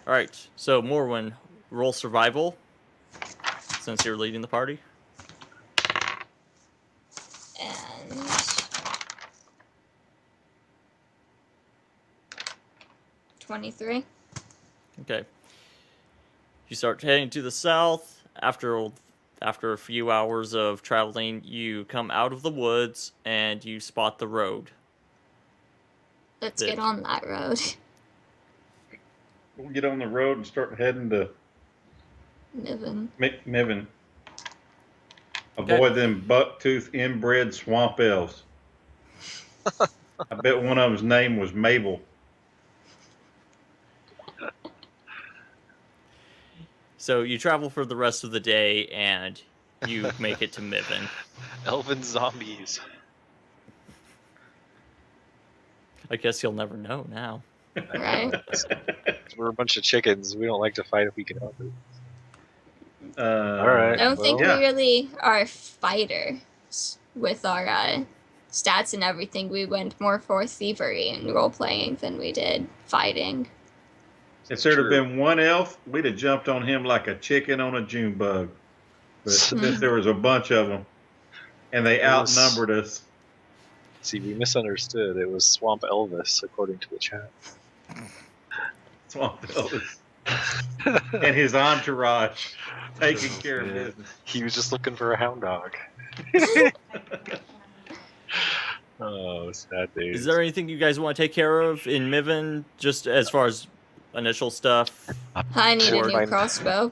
All right. So Morwen, roll survival since you're leading the party. And 23. Okay. You start heading to the south. After a few hours of traveling, you come out of the woods and you spot the road. Let's get on that road. We'll get on the road and start heading to Niven. Niven. Okay. Avoid them bucktooth inbred swamp elves. I bet one of them's name was Mabel. So you travel for the rest of the day and you make it to Miven. Elven zombies. I guess you'll never know now. Right? We're a bunch of chickens. We don't like to fight if we can help it. All right. I don't think we yeah. really are fighters with our stats and everything. We went more for thievery and role playing than we did fighting. If there'd have been one elf, we'd have jumped on him like a chicken on a June bug. But since there was a bunch of them, and they outnumbered us. See, we misunderstood. It was Swamp Elvis, according to the chat. Swamp Elvis. And his entourage taking care of business. He was just looking for a hound dog. Oh, sad days. Is there anything you guys want to take care of in Miven, just as far as initial stuff? I need a new crossbow.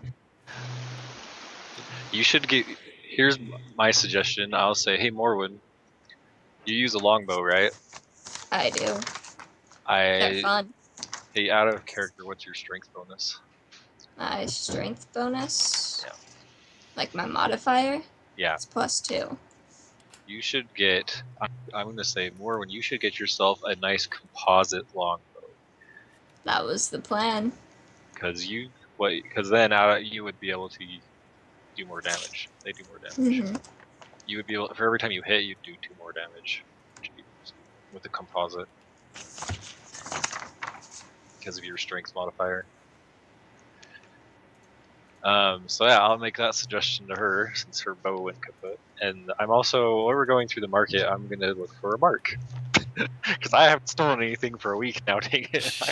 You should get... Here's my suggestion. I'll say, hey, Morwen, you use a longbow, right? I do. They're fun. Hey, out of character, what's your strength bonus? My strength bonus? Yeah. Like my modifier? Yeah. It's +2. You should get... I'm going to say, Morwen, you should get yourself a nice composite longbow. That was the plan. Because then you would be able to do more damage. They do more damage. Mm-hmm. You would be able, for every time you hit, you'd do 2 more damage with the composite because of your strength modifier. So yeah, I'll make that suggestion to her since her bow went kaput. And I'm also, while we're going through the market, I'm gonna look for a mark because I haven't stolen anything for a week now. Dang it!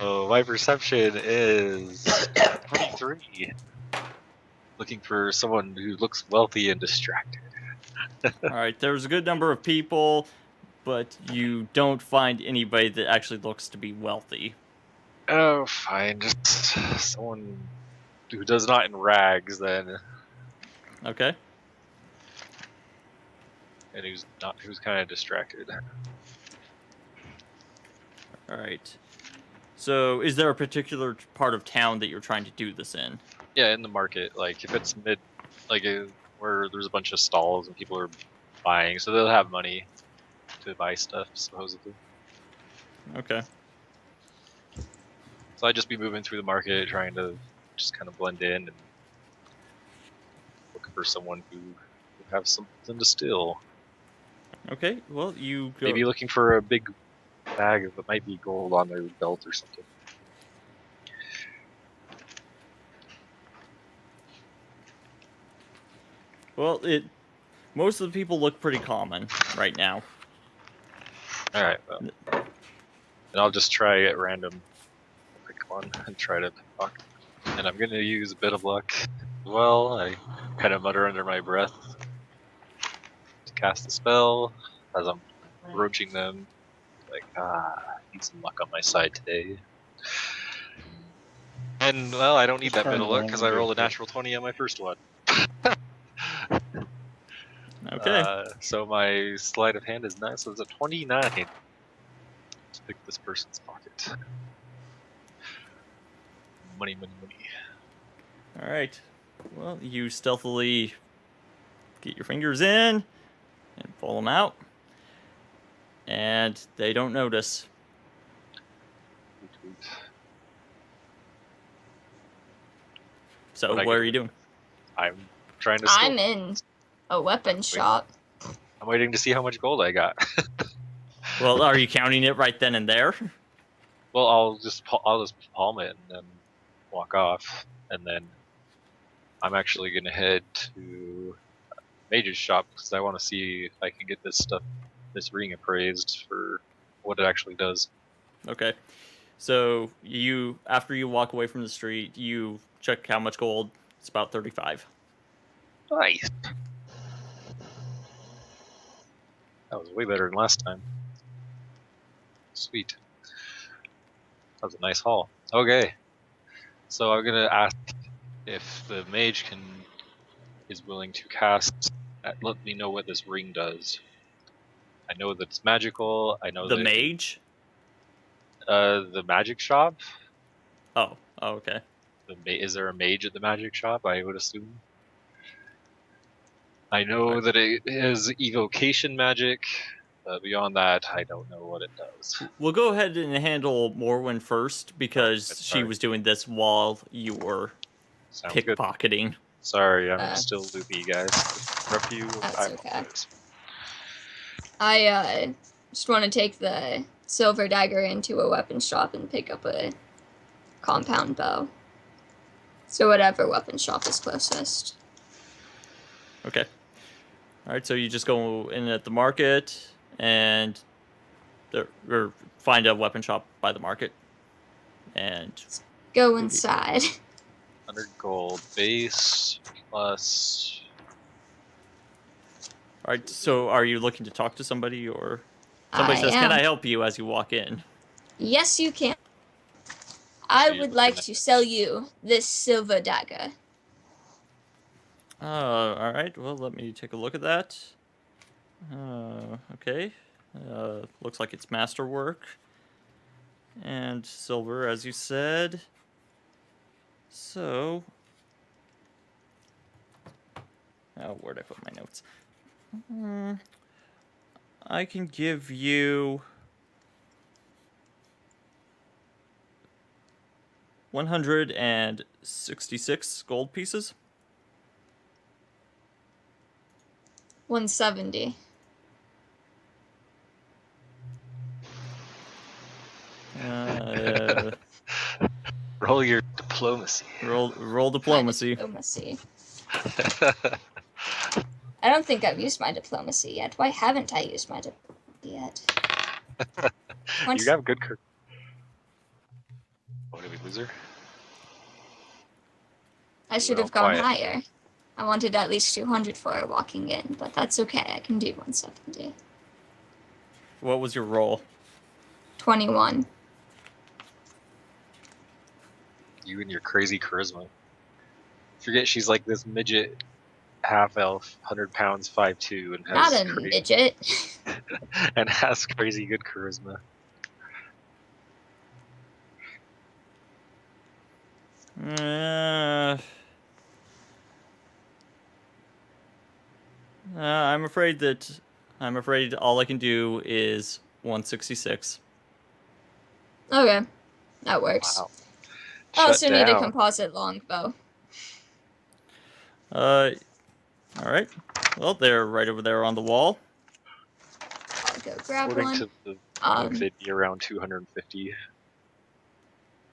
My perception is 23. Looking for someone who looks wealthy and distracted. All right, there's a good number of people, but you don't find anybody that actually looks to be wealthy. Oh, fine. Just someone who does not in rags, then. Okay. And who's kind of distracted. All right. So, is there a particular part of town that you're trying to do this in? Yeah, in the market. Like, if it's where there's a bunch of stalls and people are buying, so they'll have money to buy stuff, supposedly. Okay. So I'd just be moving through the market, trying to just kind of blend in and looking for someone who have something to steal. Okay, well, you go... Maybe looking for a big bag that might be gold on their belt or something. Well, most of the people look pretty common right now. Alright, well. And I'll just try at random. Pick one and try to talk. And I'm gonna use a bit of luck. Well, I kind of mutter under my breath to cast the spell as I'm approaching them. Like, need some luck on my side today. And, well, I don't need that bit of luck because I rolled a natural 20 on my first one. Okay. So my sleight of hand is 9, so it's a 29. Let's pick this person's pocket. Money, money, money. All right. Well, you stealthily get your fingers in and pull them out. And they don't notice. So, what are you doing? I'm trying to steal. I'm in a weapon shop. I'm waiting to see how much gold I got. Well, are you counting it right then and there? Well, I'll just palm it and then walk off, and then I'm actually gonna head to Mage's shop because I want to see if I can get this ring appraised for what it actually does. Okay. So after you walk away from the street, you check how much gold. It's about 35. Nice. That was way better than last time. Sweet. That was a nice haul. Okay. So I'm gonna ask if the mage is willing to cast. Let me know what this ring does. I know that it's magical. I know The that mage? The magic shop. Oh, okay. Is there a mage at the magic shop? I would assume. I know that it is evocation magic. Beyond that, I don't know what it does. We'll go ahead and handle Morwen first because she was doing this while you were pickpocketing. Good. Sorry, I'm still loopy, guys. Rep you. That's okay. I just want to take the silver dagger into a weapon shop and pick up a compound bow. So whatever weapon shop is closest. Okay. All right, so you just go in at the market and or find a weapon shop by the market and go inside. 100 gold base plus. All right, so are you looking to talk to somebody, or somebody says, "Can I help you?" as you walk in? Yes, you can. I would like to sell you this silver dagger. All right. Well, let me take a look at that. Okay. Looks like it's masterwork and silver, as you said. So, where'd I put my notes? I can give you 166 gold pieces. 170. Roll your diplomacy. Roll diplomacy. I don't think I've used my diplomacy yet. Why haven't I used my diplomacy yet? You have good. Oh, did we lose her? I should have gone higher. I wanted at least 200 for her walking in, but that's okay. I can do 170. What was your roll? 21. You and your crazy charisma. Forget she's like this midget half elf, 100 pounds, 5'2", and has not a midget. and has crazy good charisma. I'm afraid all I can do is 166. Okay, that works. Wow. I also need a composite longbow. All right. Well, they're right over there on the wall. I'll go grab According one. to the they'd be around 250.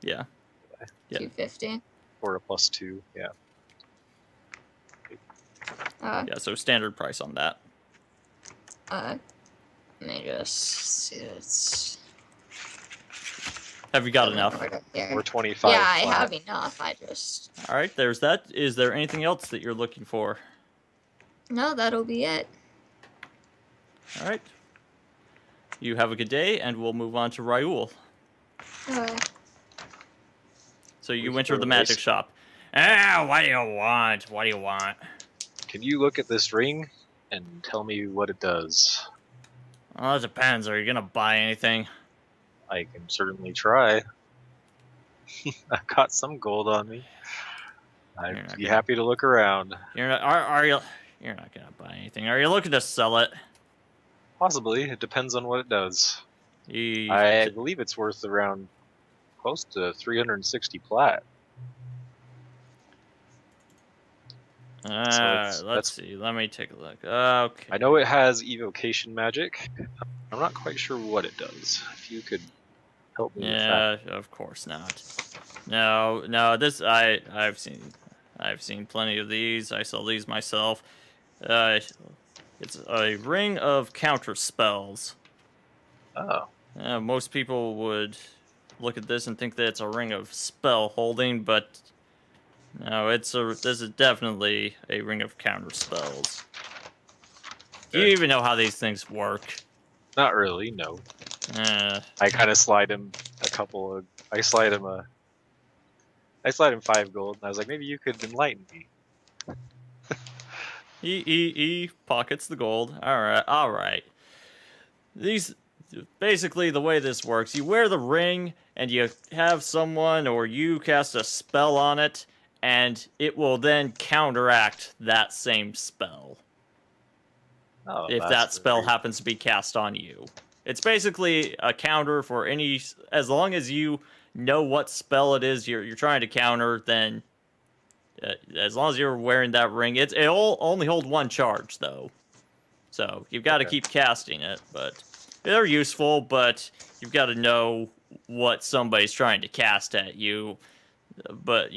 Yeah. 250. Or a +2, yeah. Yeah, so standard price on that. Let me just see this. Have you got enough? Or 25. Yeah, I have enough. I just. All right, there's that. Is there anything else that you're looking for? No, that'll be it. All right. You have a good day, and we'll move on to Raoul. So you enter the magic shop. What do you want? What do you want? Can you look at this ring and tell me what it does? Well, it depends. Are you gonna buy anything? I can certainly try. I've got some gold on me. I'd be happy to look around. You're not. Are you? You're not gonna buy anything. Are you looking to sell it? Possibly. It depends on what it does. I believe it's worth around close to 360 plat. Let's see. Let me take a look. Okay. I know it has evocation magic. I'm not quite sure what it does. If you could help me with that. Yeah, of course not. No. This I've seen plenty of these. I sell these myself. It's a ring of counter spells. Oh, Most people would look at this and think that it's a ring of spell holding, but no, this is definitely a ring of counter spells. Do you even know how these things work? not really. No. Uh, I kind of slide him I slide him 5 gold, and I was like, maybe you could enlighten me. he pockets the gold. All right. These basically the way this works. You wear the ring, and you have someone or you cast a spell on it, and it will then counteract that same spell. Oh, If that's that spell very- happens to be cast on you. It's basically a counter for any, as long as you know what spell it is you're trying to counter, then as long as you're wearing that ring, it'll only hold 1 charge though. So you've got to Okay. keep casting it, but they're useful, but you've got to know what somebody's trying to cast at you. But,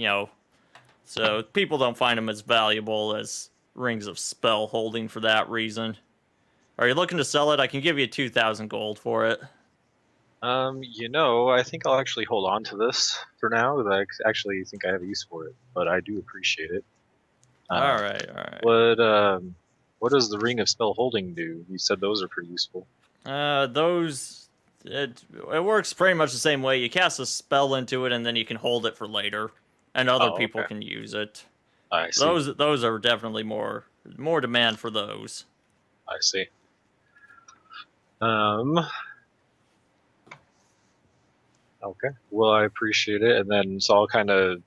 so people don't find them as valuable as rings of spell holding for that reason. Are you looking to sell it? I can give you 2,000 gold for it. I think I'll actually hold on to this for now, because I actually think I have a use for it, but I do appreciate it. All right. What does the ring of spell holding do? You said those are pretty useful. It works pretty much the same way. You cast a spell into it, and then you can hold it for later, and other Oh, people okay. can use it. I see. Those are definitely more demand for those. I see. Okay. Well, I appreciate it, and then so I'll kind of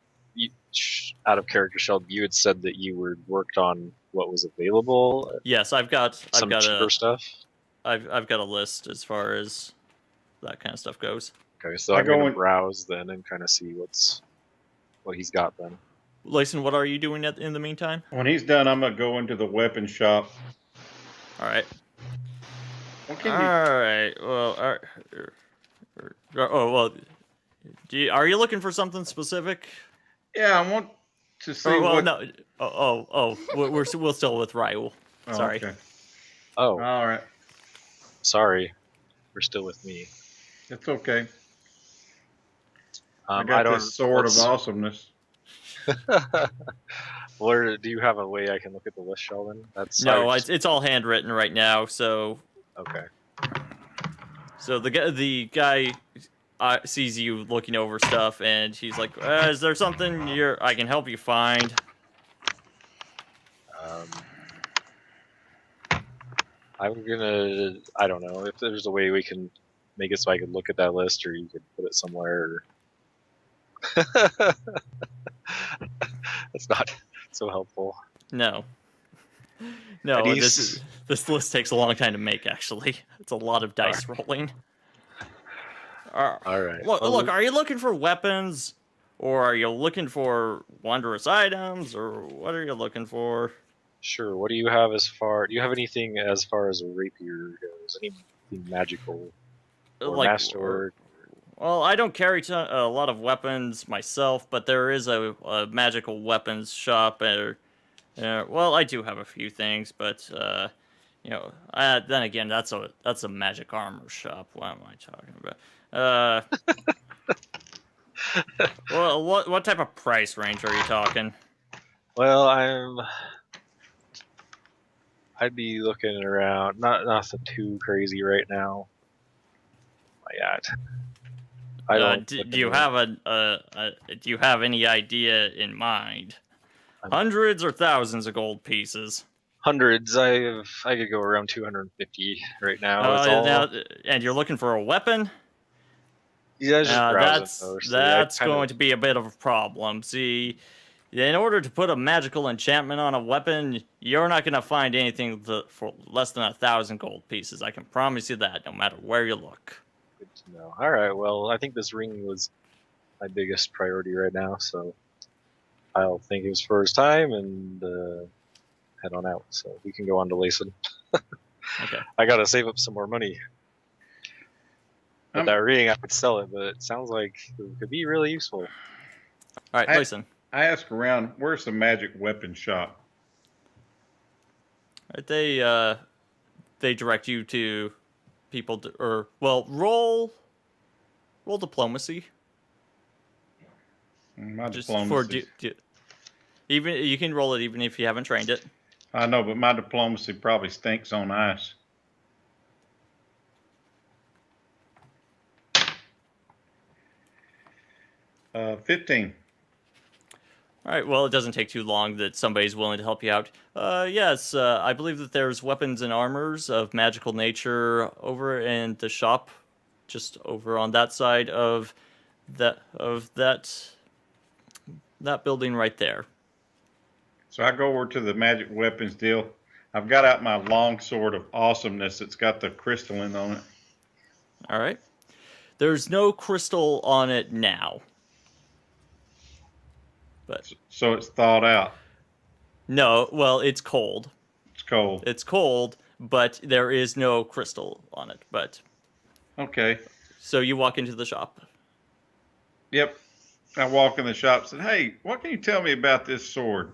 out of character, Sheldon. You had said that you were worked on what was available. Yes, I've got cheaper stuff. I've got a list as far as that kind of stuff goes. Okay, so I I'm go gonna in- browse then and kind of see what he's got then. Layson, what are you doing in the meantime? When he's done, I'm gonna go into the weapon shop. All right. What All can you? right. Well, well. Are you looking for something specific? Yeah, I want to see Well, what. no. We're still with Raul. Oh, Sorry. Okay. Oh, All right. sorry, we're still with me. It's okay. I I got don't. this sword of let's- awesomeness. Where do you have a way I can look at the list, Sheldon? No, it's all handwritten right now. So okay. the guy sees you looking over stuff, and he's like, "Is there something I can help you find?" I'm gonna. I don't know if there's a way we can make it so I could look at that list, or you could put it somewhere. That's not so helpful. No. And This list takes a long time to make. Actually, it's a lot of dice rolling. All right. Look, are you looking for weapons, or are you looking for wondrous items, or what are you looking for? Sure. What do you have do you have anything as far as a rapier goes? Anything magical? Or masterwork? Well, I don't carry a lot of weapons myself, but there is a magical weapons shop. Well, I do have a few things, but then again, that's a magic armor shop. What am I talking about? Well, what type of price range are you talking? Well, I'd be looking around, nothing too crazy right now. Not yet. Do you have any idea in mind? Hundreds or thousands of gold pieces? Hundreds. I could go around 250 right now. And you're looking for a weapon? Yeah, just browsing those. That's going to be a bit of a problem. See, in order to put a magical enchantment on a weapon, you're not going to find anything for less than 1,000 gold pieces. I can promise you that, no matter where you look. Good to know. All right. Well, I think this ring was my biggest priority right now, so I'll thank him for his time and head on out. So we can go on to Layson. Okay. I gotta save up some more money. With that reading, I could sell it, but it sounds like it could be really useful. All right, listen. I asked around, where's the magic weapon shop? Right, they direct you to people roll diplomacy. My Just diplomacy. even you can roll it even if you haven't trained it. I know, but my diplomacy probably stinks on ice. Uh, 15. All right. Well, it doesn't take too long that somebody's willing to help you out. Yes, I believe that there's weapons and armors of magical nature over in the shop, just over on that side of that building right there. So I go over to the magic weapons deal. I've got out my long sword of awesomeness. It's got the crystalline on it. All right. There's no crystal on it now. But So it's thawed out. no, well, it's cold. It's cold. It's cold, but there is no crystal on it. But Okay. so you walk into the shop. Yep. I walk in the shop and said, hey, what can you tell me about this sword?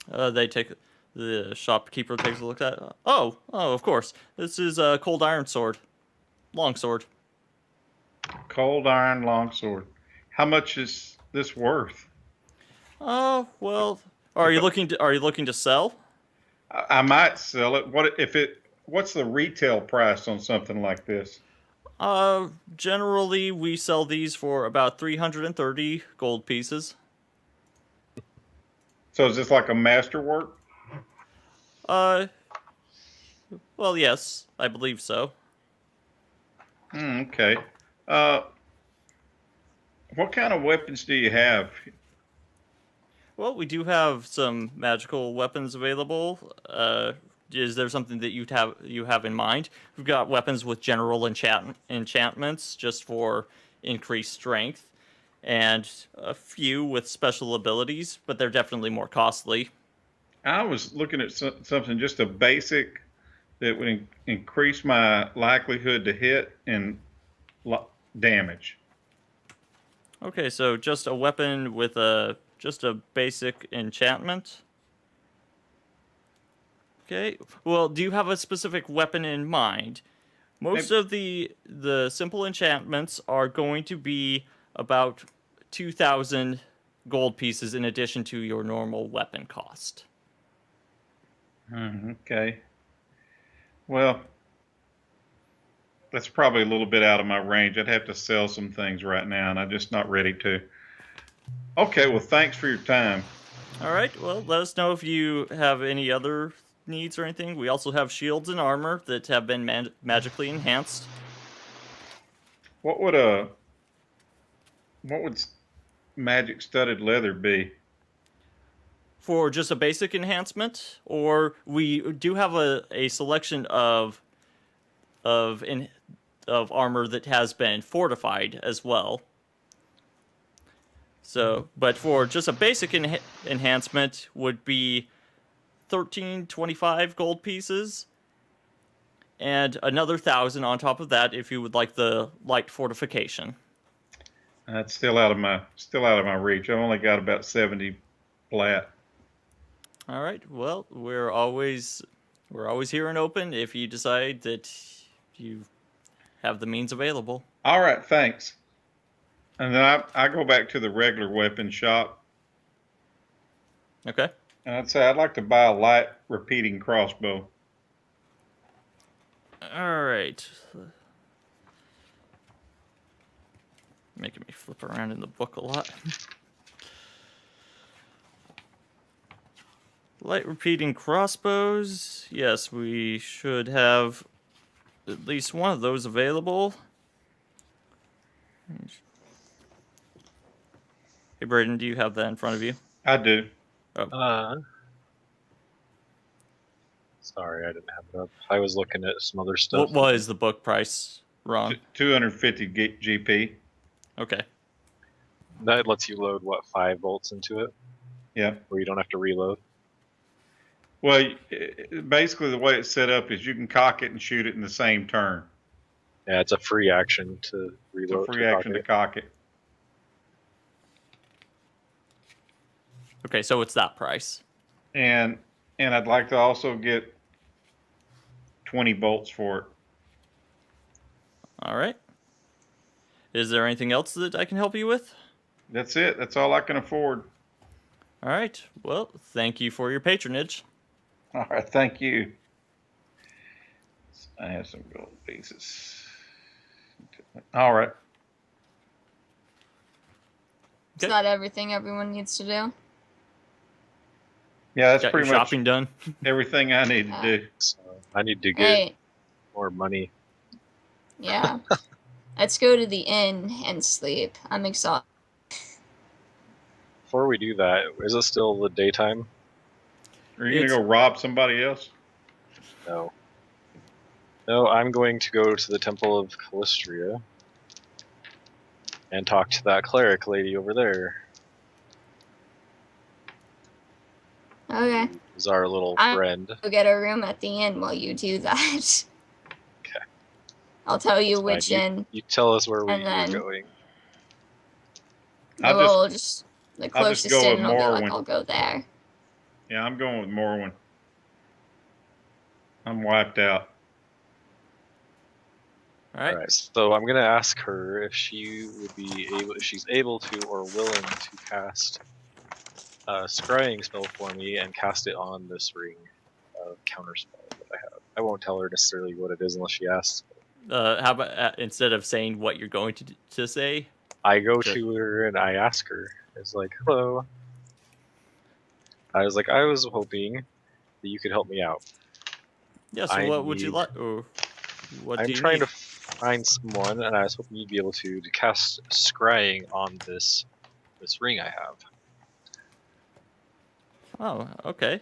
The shopkeeper takes a look at it. Oh, of course. This is a cold iron sword. Long sword. Cold iron long sword. How much is this worth? Oh, well, are you looking to sell? I might sell it. What's the retail price on something like this? Generally we sell these for about 330 gold pieces. So is this like a masterwork? Well, yes, I believe so. Okay. What kind of weapons do you have? Well, we do have some magical weapons available. Is there something that you have in mind? We've got weapons with general enchantments just for increased strength, and a few with special abilities, but they're definitely more costly. I was looking at something just a basic that would increase my likelihood to hit and damage. Okay, so just a weapon with just a basic enchantment. Okay. Well, do you have a specific weapon in mind? Most of the simple enchantments are going to be about 2,000 gold pieces in addition to your normal weapon cost. Okay. Well, that's probably a little bit out of my range. I'd have to sell some things right now, and I'm just not ready to. Okay, well, thanks for your time. All right. Well, let us know if you have any other needs or anything. We also have shields and armor that have been magically enhanced. What would magic studded leather be? For just a basic enhancement, or we do have a selection of armor that has been fortified as well. So, but for just a basic enhancement would be 1,325 gold pieces, and another 1,000 on top of that if you would like the light fortification. That's still out of my reach. I've only got about 70 flat. All right. Well, we're always here and open if you decide that you have the means available. All right, thanks. And then I go back to the regular weapon shop. Okay. And I'd say I'd like to buy a light repeating crossbow. All right. Making me flip around in the book a lot. Light repeating crossbows. Yes, we should have at least one of those available. Hey, Braden, do you have that in front of you? I do. Sorry, I didn't have it up. I was looking at some other stuff. What was the book price, Ron? 250 GP. Okay. That lets you load, 5 bolts into it? Yeah. Where you don't have to reload? Well, basically the way it's set up is you can cock it and shoot it in the same turn. Yeah, it's a free action to It's reload. a free action to cock it. Okay, so it's that price. And I'd like to also get 20 bolts for it. All right. Is there anything else that I can help you with? That's it. That's all I can afford. All right. Well, thank you for your patronage. All right, thank you. I have some gold pieces. All right. Is Okay. that everything everyone needs to do? Yeah, that's Got your pretty much shopping done. everything I need to do. So I need to get Hey, more money. yeah. Let's go to the inn and sleep. I'm exhausted. Before we do that, is it still the daytime? Are you going to go rob somebody else? No. No, I'm going to go to the Temple of Callistria and talk to that cleric lady over there. Okay. Who's our little friend. Go get a room at the inn while you do that. Okay. I'll tell you That's which fine. inn. You tell us where And we're then- going. I'll just the I'll just closest go inn, with I'll be like, Morrowind. I'll go there. Yeah, I'm going with Morrowind. I'm wiped out. All right. Alright, so I'm gonna ask her if she would be able, if she's able to or willing to cast a scrying spell for me and cast it on this ring of counterspell that I have. I won't tell her necessarily what it is unless she asks. How about instead of saying what you're going to say? I go Sure. to her and I ask her. It's like, hello. I was like, I was hoping that you could help me out. Yes. I What would you need- like? Or what I'm do you trying need? to find someone, and I was hoping you'd be able to cast scrying on this ring I have. Oh, okay.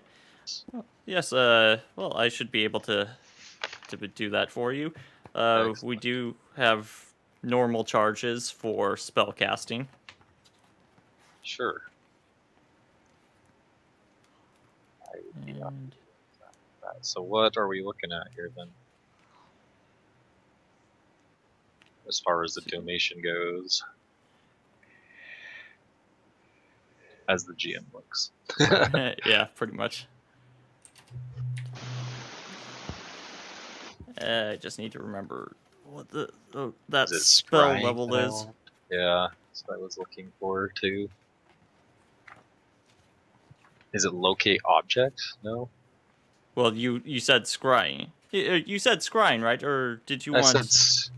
Well, yes. Well, I should be able to do that for you. We Excellent. do have normal charges for spell casting. Sure. I would be happy And with that. So what are we looking at here then? As far as the donation goes. As the GM looks. yeah, pretty much. I just need to remember what that Is it spell scrying level at is. all? Yeah, that's what I was looking for too. Is it locate object? No? Well, you said scrying. You said scrying, right? Or did you I want? said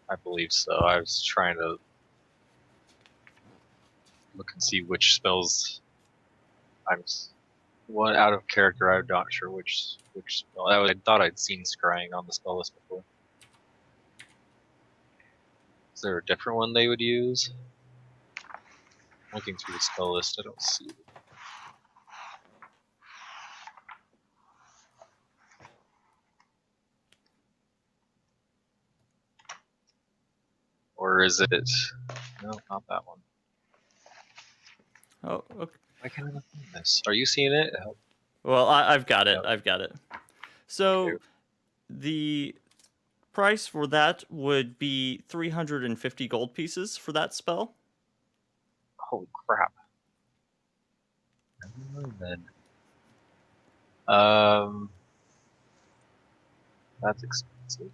I believe so. I was trying to look and see which spells one out of character. I'm not sure which spell. I thought I'd seen scrying on the spell list before. Is there a different one they would use? Looking through the spell list, I don't see it. Or is it? No, not that one. Oh, okay. Why can't I not find this? Are you seeing it? Well, I've got it. Yep. I've got it. So, Okay. the price for that would be 350 gold pieces for that spell. Holy crap. Never mind then. That's expensive.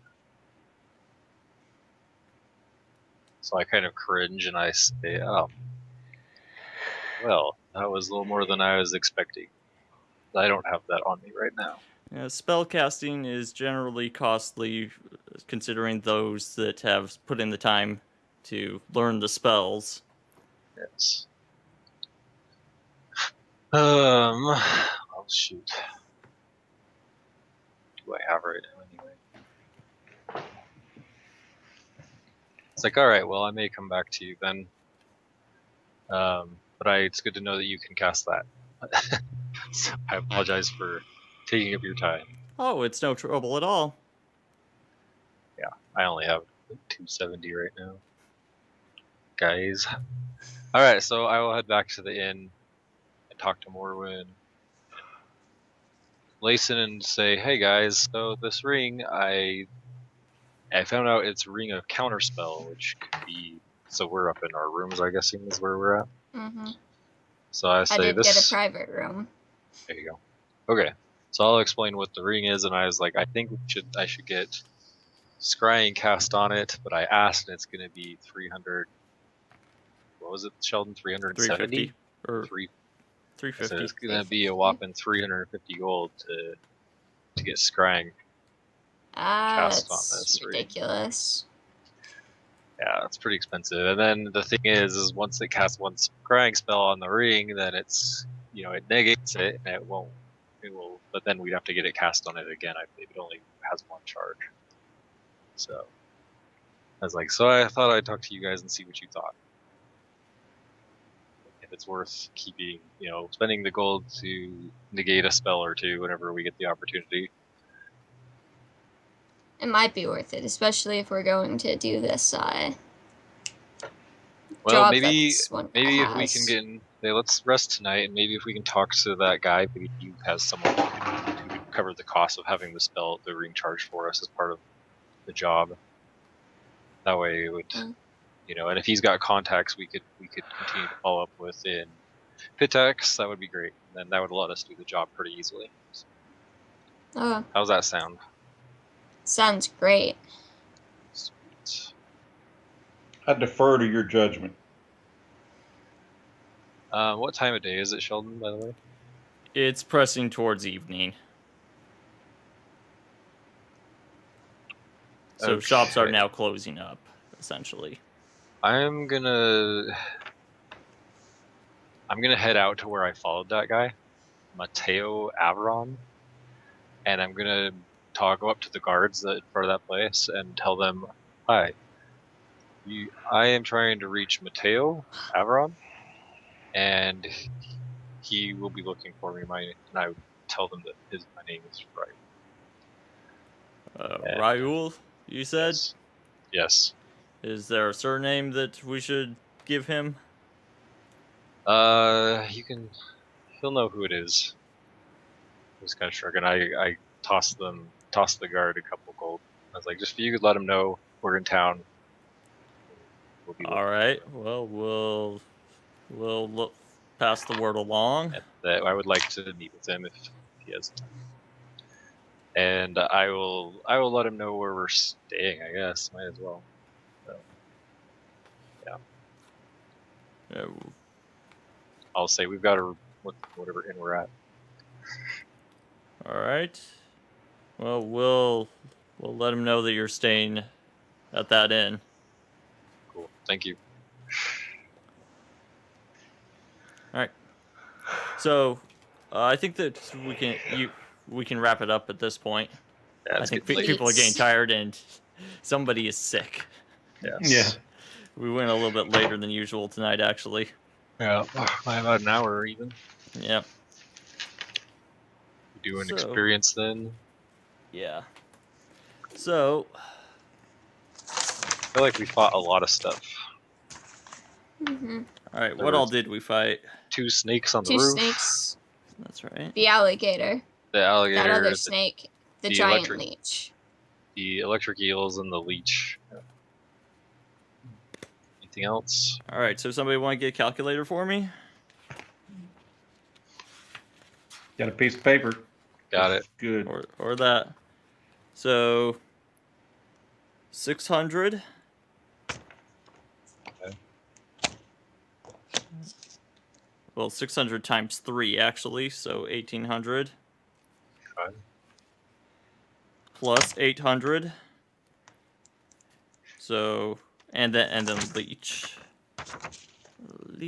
So I kind of cringe and I say, oh, well, that was a little more than I was expecting. I don't have that on me right now. Spell casting is generally costly, considering those that have put in the time to learn the spells. Yes. Oh shoot. What do I have right now anyway? It's like, alright, well, I may come back to you then. But it's good to know that you can cast that. So I apologize for taking up your time. Oh, it's no trouble at all. Yeah, I only have 270 right now. Guys. Alright, so I will head back to the inn and talk to Morrowind. listen and say, hey guys, so this ring, I found out it's a ring of counterspell, which could be, so we're up in our rooms, I guessing is where we're at. Mm-hmm. So I I say did this. get a private room. There you go. Okay, so I'll explain what the ring is, and I was like, I think I should get scrying cast on it, but I asked, and it's going to be 300. What was it, Sheldon? 370 350 or 350. So 350. it's going to be a whopping 350 gold to get scrying cast on That's this ring. ridiculous. Yeah, it's pretty expensive. And then the thing is once it casts one scrying spell on the ring, then it's, it negates it, and it will, but then we'd have to get it cast on it again. I believe it only has one charge. So I was like, so I thought I'd talk to you guys and see what you thought. If it's worth keeping, spending the gold to negate a spell or two whenever we get the opportunity. It might be worth it, especially if we're going to do this Well, job that maybe this one if has. we can get in, let's rest tonight, and maybe if we can talk to that guy, maybe he has someone who can cover the cost of having the ring charged for us as part of the job. That way it would, and if he's got contacts we could continue to follow up with in Pitex, that would be great. And then that would let us do the job pretty easily. So, Oh, how's that sound? sounds great. Sweet. I defer to your judgment. What time of day is it, Sheldon, by the way? It's pressing towards evening. So shops are now closing up, essentially. I'm gonna head out to where I followed that guy, Mateo Avron, and I'm gonna go up to the guards in front of that place and tell them, hi, I am trying to reach Mateo Avron, and he will be looking for me. And I would tell them that my name is Raul. Raul, you said? Yes. Is there a surname that we should give him? He'll know who it is. Just kind of shrugging. I tossed the guard a couple gold. I was like, just if you could let him know we're in town. All right. Well, we'll look, pass the word along. That I would like to meet with him if he has time. And I will let him know where we're staying. I guess might as well. So, yeah. I'll say we've got whatever inn we're at. All right. Well, we'll let him know that you're staying at that inn. Cool. Thank you. All right. So, I think that we can wrap it up at this point. Yeah, I think people are getting tired and somebody is sick. Yes. Yeah. We went a little bit later than usual tonight, actually. Yeah, by about an hour even. Yep. Do an experience then. Yeah. So, I feel like we fought a lot of stuff. Mm-hmm. All right, what all did we fight? 2 snakes on the Two roof. snakes. That's right. The alligator. The alligator. That other snake. The giant leech. The electric eels and the leech. Anything else? All right, so somebody want to get a calculator for me? Got a piece of paper. Got it. Good. Or that. So 600. Okay. Well, 600 times 3 actually, so 1800. Okay. Plus 800. So and then leech.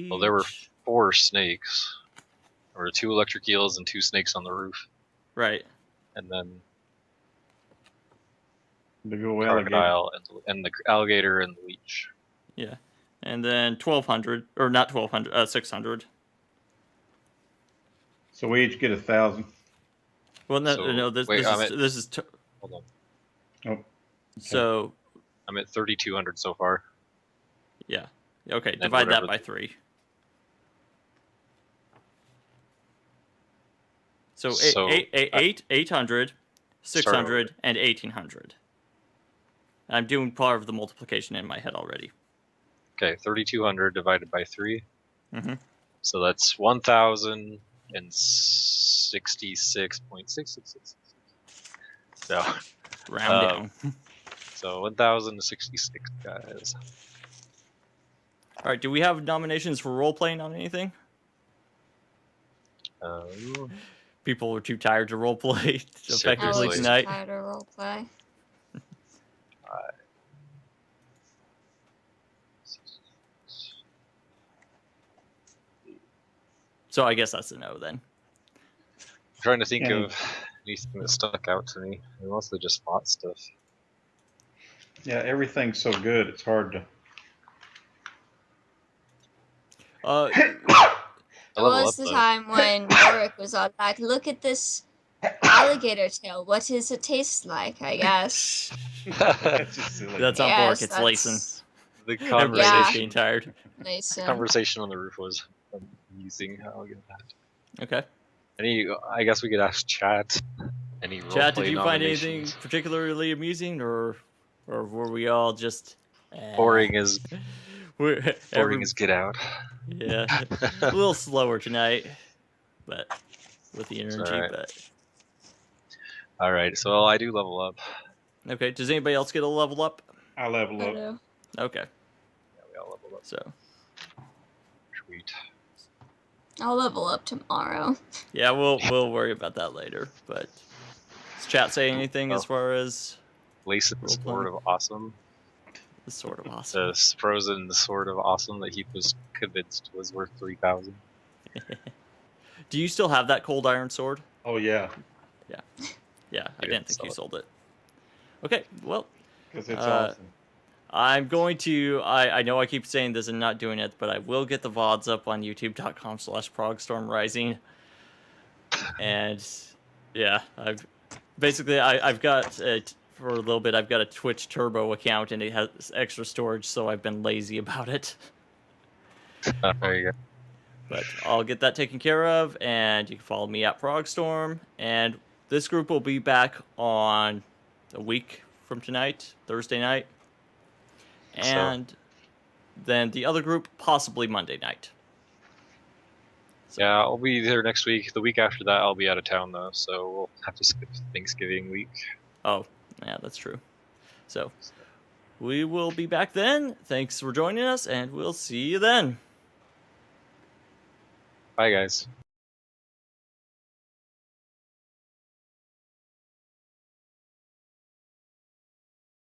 Well, there were 4 snakes. There were 2 electric eels and 2 snakes on the roof. Right. And then The crocodile and the alligator and the leech. Yeah. And then 1200 or not 1200, 600. So we each get 1,000. Well, no, this is Hold on. Oh. Okay. So I'm at 3,200 so far. yeah. Okay, And divide that whatever by 3. So, So, 800, 600, and 1800. I'm doing part of the multiplication in my head already. Okay, 3,200 divided by 3. Mhm. So that's 1,066.6666. So, Round down. so 1,066 guys. All right. Do we have nominations for role playing on anything? People are too tired to role play effectively Seriously. tonight. Tired of role play. So I guess that's a no then. I'm trying to think Yeah. of anything that stuck out to me. I mostly just bought stuff. Yeah, everything's so good. It's hard to. There level was up, the though. time when Yorick was all like, look at this alligator tail. What does it taste like, I guess? That's just silly. That's not Yes, Bork, it's Layson. The Everybody's conversation, getting tired. Mason. conversation on the roof was amusing. I'll give that. Okay. I guess we could ask chat. Any role Chat, did play you find anything nominations? particularly amusing, or were we all just Boring as We're, boring as get out. Yeah, a little slower tonight, but with the energy. alright. But All right, so I do level up. okay, does anybody else get a level up? I level I up. do. Okay, Yeah, we all level up. so Sweet. I'll level up tomorrow. yeah, we'll worry about that later. But does chat say anything as far as Lason's Sword of Awesome. the sort of awesome? The frozen Sword of Awesome that he was convinced was worth 3,000. Do you still have that cold iron sword? Oh yeah, Yeah, I Yeah, didn't think you sell sold it. Okay, well, because it's Uh, awesome. I'm going to. I know I keep saying this and not doing it, but I will get the VODs up on youtube.com/ProgStormRising. And yeah, I've got for a little bit. I've got a Twitch Turbo account, and it has extra storage, so I've been lazy about it. There you go. But I'll get that taken care of, and you can follow me at ProgStorm. And this group will be back on a week from tonight, Thursday night. And then the other group, possibly Monday night. So, Yeah, I'll be there next week. The week after that, I'll be out of town, though, so we'll have to skip Thanksgiving week. oh, yeah, that's true. So, we will be back then. Thanks for joining us, and we'll see you then. Bye, guys.